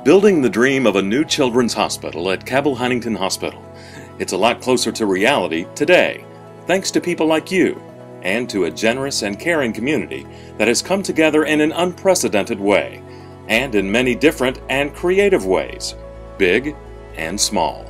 Building the dream of a new children's hospital at Cabell Huntington Hospital. It's a lot closer to reality today, thanks to people like you, and to a generous and caring community that has come together in an unprecedented way, and in many different and creative ways, big and small.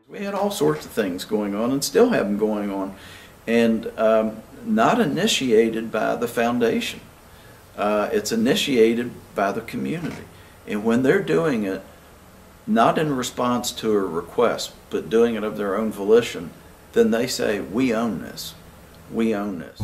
We had all sorts of things going on and still have them going on, and not initiated by the foundation. It's initiated by the community, and when they're doing it not in response to a request but doing it of their own volition, then they say, we own this. We own this.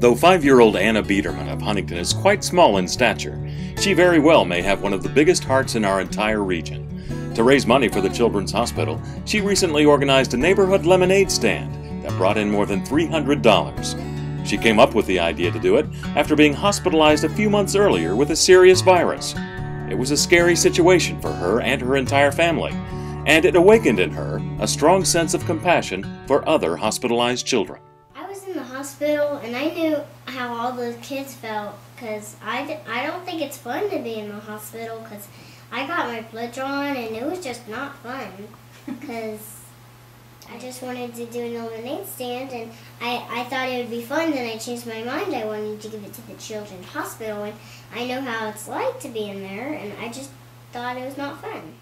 Though 5-year-old Anna Biederman of Huntington is quite small in stature, she very well may have one of the biggest hearts in our entire region. To raise money for the Children's Hospital, she recently organized a neighborhood lemonade stand that brought in more than $300. She came up with the idea to do it after being hospitalized a few months earlier with a serious virus. It was a scary situation for her and her entire family, and it awakened in her a strong sense of compassion for other hospitalized children. I was in the hospital and I knew how all those kids felt, because I don't think it's fun to be in the hospital, because I got my blood drawn and it was just not fun, because I just wanted to do a lemonade stand and I thought it would be fun. Then I changed my mind. I wanted to give it to the Children's Hospital, and I know how it's like to be in there, and I just thought it was not fun.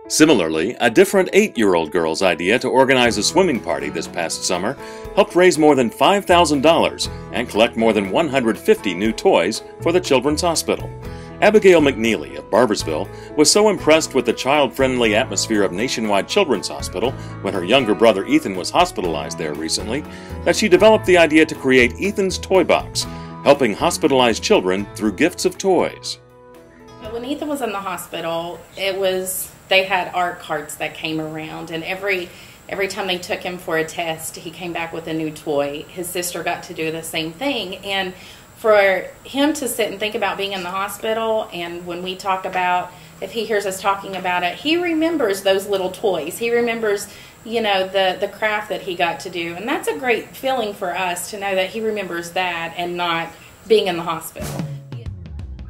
Similarly, a different 8-year-old girl's idea to organize a swimming party this past summer helped raise more than $5,000 and collect more than 150 new toys for the Children's Hospital. Abigail McNeely of Barbersville was so impressed with the child-friendly atmosphere of Nationwide Children's Hospital when her younger brother Ethan was hospitalized there recently that she developed the idea to create Ethan's Toy Box, helping hospitalized children through gifts of toys. When Ethan was in the hospital, they had art cards that came around, and every time they took him for a test, he came back with a new toy. His sister got to do the same thing, and for him to sit and think about being in the hospital, and when we talk about, if he hears us talking about it, he remembers those little toys. He remembers, you know, the craft that he got to do, and that's a great feeling for us to know that he remembers that and not being in the hospital.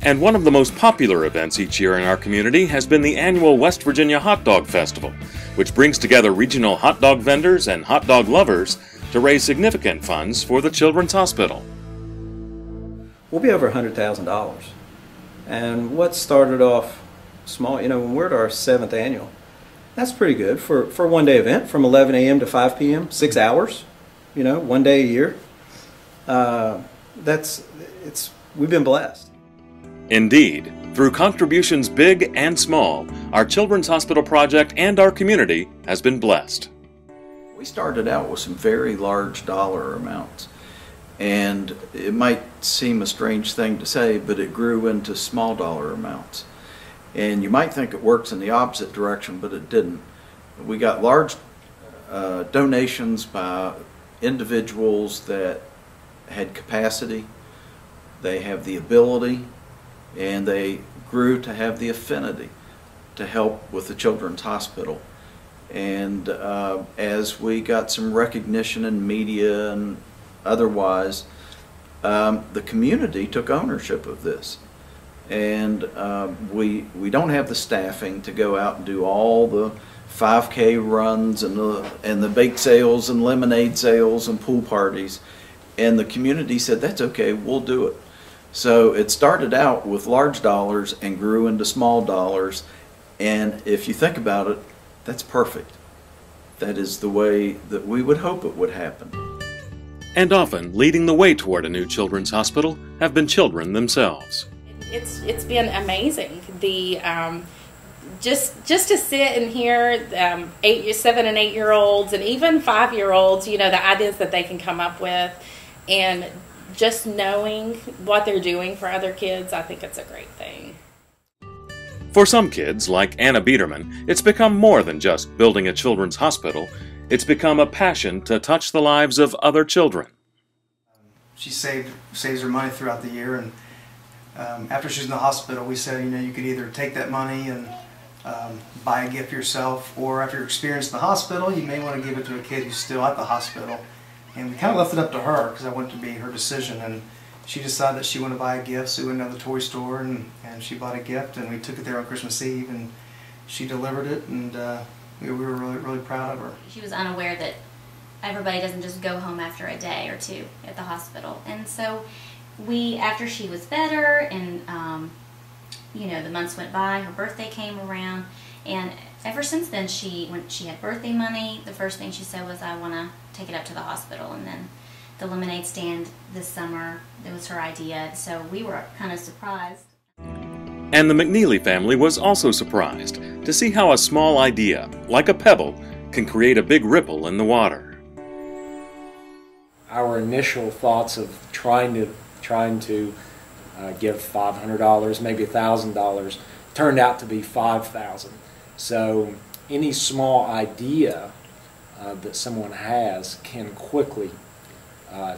And one of the most popular events each year in our community has been the annual West Virginia Hot Dog Festival, which brings together regional hot dog vendors and hot dog lovers to raise significant funds for the Children's Hospital. We'll be over $100,000. And what started off small, you know, when we're at our 7th annual, that's pretty good for a one-day event from 11 a.m. to 5 p.m., 6 hours, you know, one day a year. We've been blessed. Indeed, through contributions big and small, our Children's Hospital project and our community has been blessed. We started out with some very large dollar amounts. And it might seem a strange thing to say, but it grew into small dollar amounts. And you might think it works in the opposite direction, but it didn't. We got large donations by individuals that had capacity, they have the ability, and they grew to have the affinity to help with the Children's Hospital. And as we got some recognition in media and otherwise, the community took ownership of this. And we don't have the staffing to go out and do all the 5K runs and the bake sales and lemonade sales and pool parties. And the community said, that's okay, we'll do it. So it started out with large dollars and grew into small dollars. And if you think about it, that's perfect. That is the way that we would hope it would happen. And often, leading the way toward a new children's hospital have been children themselves. It's been amazing. The just to sit and hear 7 and 8 year olds and even 5-year-olds, you know, the ideas that they can come up with, and just knowing what they're doing for other kids, I think it's a great thing. For some kids, like Anna Biederman, it's become more than just building a children's hospital. It's become a passion to touch the lives of other children. She saves her money throughout the year, and after she's in the hospital, we said, you know, you could either take that money and buy a gift yourself, or after your experience in the hospital, you may want to give it to a kid who's still at the hospital. And we kind of left it up to her because I wanted it to be her decision, and she decided that she wanted to buy a gift, so we went down to the toy store and she bought a gift, and we took it there on Christmas Eve, and she delivered it, and we were really proud of her. She was unaware that everybody doesn't just go home after a day or two at the hospital, and so after she was better and you know, the months went by, her birthday came around, and ever since then, when she had birthday money, the first thing she said was, I want to take it up to the hospital. And then the lemonade stand this summer, it was her idea, so we were kind of surprised. And the McNeely family was also surprised to see how a small idea, like a pebble, can create a big ripple in the water. Our initial thoughts of trying to give $500, maybe $1,000, turned out to be $5,000. So any small idea that someone has can quickly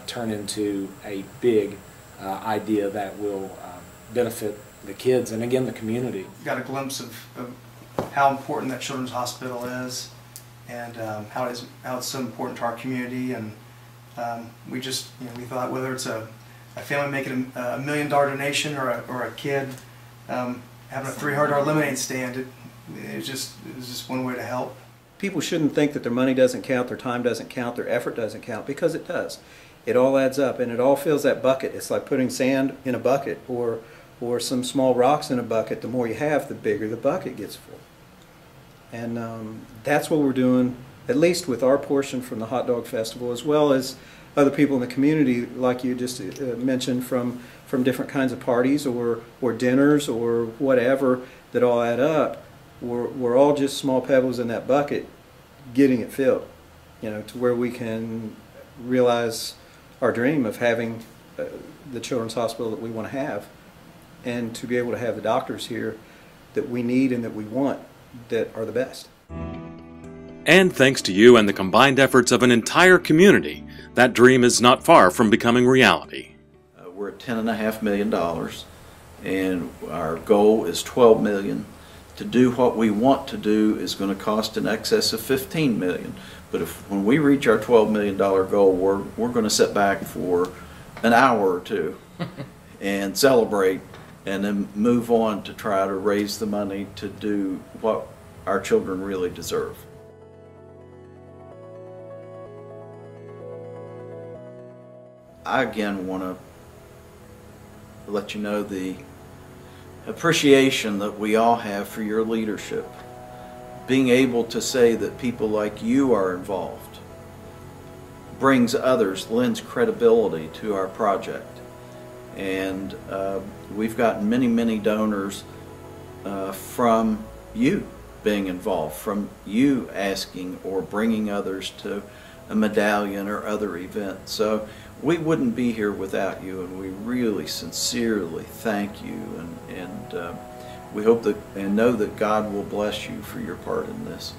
turn into a big idea that will benefit the kids and, again, the community. Got a glimpse of how important that children's hospital is, and how it's so important to our community. And we just, you know, we thought whether it's a family making a $1 million donation or a kid having a $300 lemonade stand, it was just one way to help. People shouldn't think that their money doesn't count, their time doesn't count, their effort doesn't count, because it does. It all adds up, and it all fills that bucket. It's like putting sand in a bucket or some small rocks in a bucket. The more you have, the bigger the bucket gets full. And that's what we're doing, at least with our portion from the Hot Dog Festival, as well as other people in the community, like you just mentioned, from different kinds of parties or dinners or whatever, that all add up. We're all just small pebbles in that bucket, getting it filled, you know, to where we can realize our dream of having the children's hospital that we want to have, and to be able to have the doctors here that we need and that we want, that are the best. And thanks to you and the combined efforts of an entire community, that dream is not far from becoming reality. We're at $10.5 million, and our goal is $12 million. To do what we want to do is going to cost in excess of $15 million. But when we reach our $12 million goal, we're going to sit back for an hour or two and celebrate, and then move on to try to raise the money to do what our children really deserve. I again want to let you know the appreciation that we all have for your leadership. Being able to say that people like you are involved brings others, lends credibility to our project. And we've gotten many donors from you being involved, from you asking or bringing others to a medallion or other event. So we wouldn't be here without you, and we really sincerely thank you, and we hope that and know that God will bless you for your part in this.